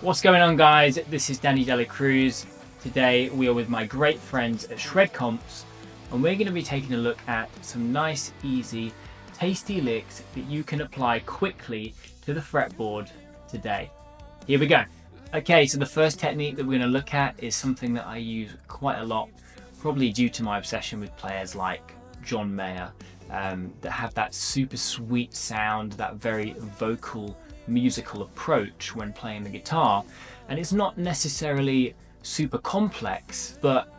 What's going on, guys? This is Dela Cruz. Today we are with my great friends at Shred Comps, and we're going to be taking a look at some nice, easy, tasty licks that you can apply quickly to the fretboard today. Here we go. Okay, so the first technique that we're going to look at is something that I use quite a lot, probably due to my obsession with players like John Mayer, that have that super sweet sound, that very vocal, musical approach when playing the guitar. And it's not necessarily super complex, but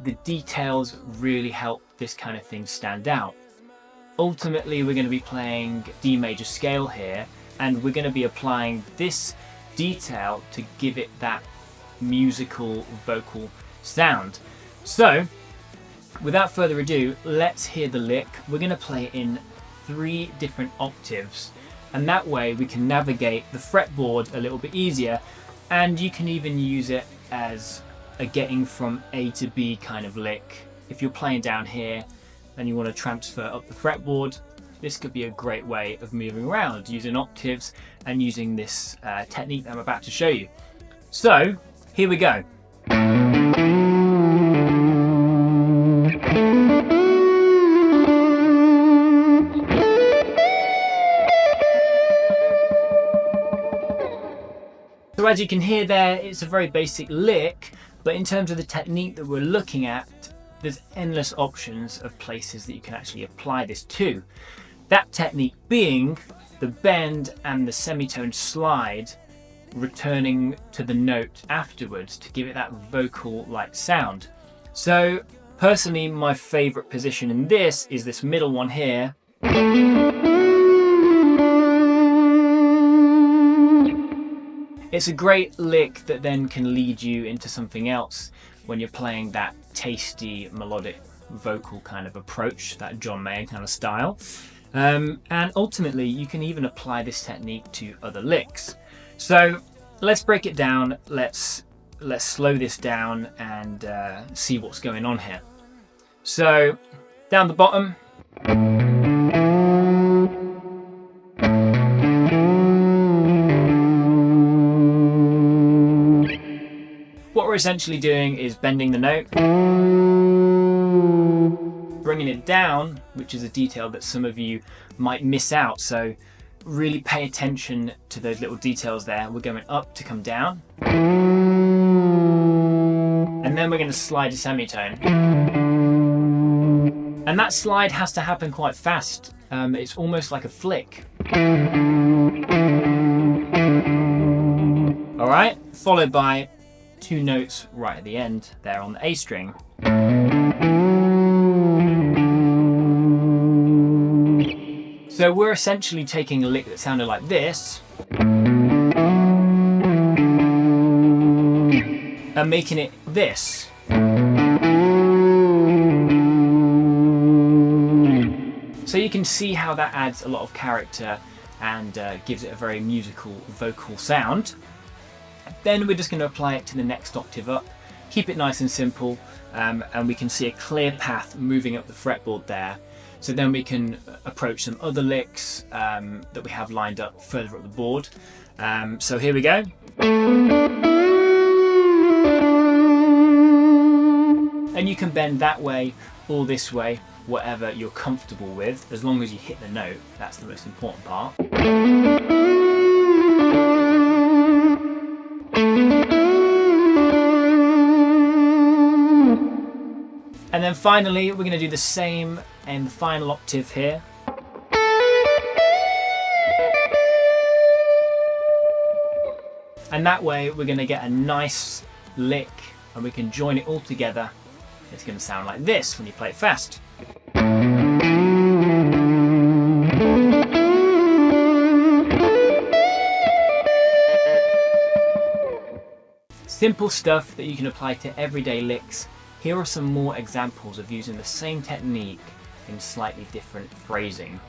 the details really help this kind of thing stand out. Ultimately, we're going to be playing D major scale here, and we're going to be applying this detail to give it that musical vocal sound. So without further ado, let's hear the lick. We're going to play it in 3 different octaves, and that way we can navigate the fretboard a little bit easier, and you can even use it as a getting from A to B kind of lick. If you're playing down here and you want to transfer up the fretboard, this could be a great way of moving around using octaves and using this technique that I'm about to show you. So here we go. So as you can hear there, it's a very basic lick, but in terms of the technique that we're looking at, there's endless options of places that you can actually apply this to. That technique being the bend and the semitone slide, returning to the note afterwards to give it that vocal-like sound. So personally, my favorite position in this is this middle one here. It's a great lick that then can lead you into something else when you're playing that tasty melodic vocal kind of approach, that John Mayer kind of style. And ultimately you can even apply this technique to other licks. So let's break it down, let's slow this down and see what's going on here. So down the bottom, what we're essentially doing is bending the note, bringing it down, which is a detail that some of you might miss out. So really pay attention to those little details there. We're going up to come down, and then we're going to slide a semitone. And that slide has to happen quite fast. It's almost like a flick. All right, followed by 2 notes right at the end there on the A string. So we're essentially taking a lick that sounded like this and making it this. So you can see how that adds a lot of character and gives it a very musical vocal sound. Then we're just going to apply it to the next octave up, keep it nice and simple, and we can see a clear path moving up the fretboard there. So then we can approach some other licks that we have lined up further up the board. So here we go. And you can bend that way or this way, whatever you're comfortable with, as long as you hit the note. That's the most important part. And then finally, we're going to do the same in the final octave here. And that way we're going to get a nice lick and we can join it all together. It's going to sound like this when you play it fast. Simple stuff that you can apply to everyday licks. Here are some more examples of using the same technique in slightly different phrasing.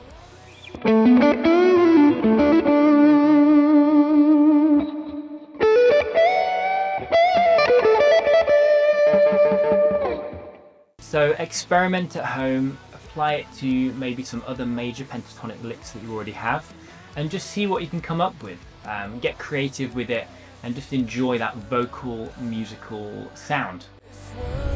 So experiment at home, apply it to maybe some other major pentatonic licks that you already have, and just see what you can come up with. Get creative with it and just enjoy that vocal musical sound. This world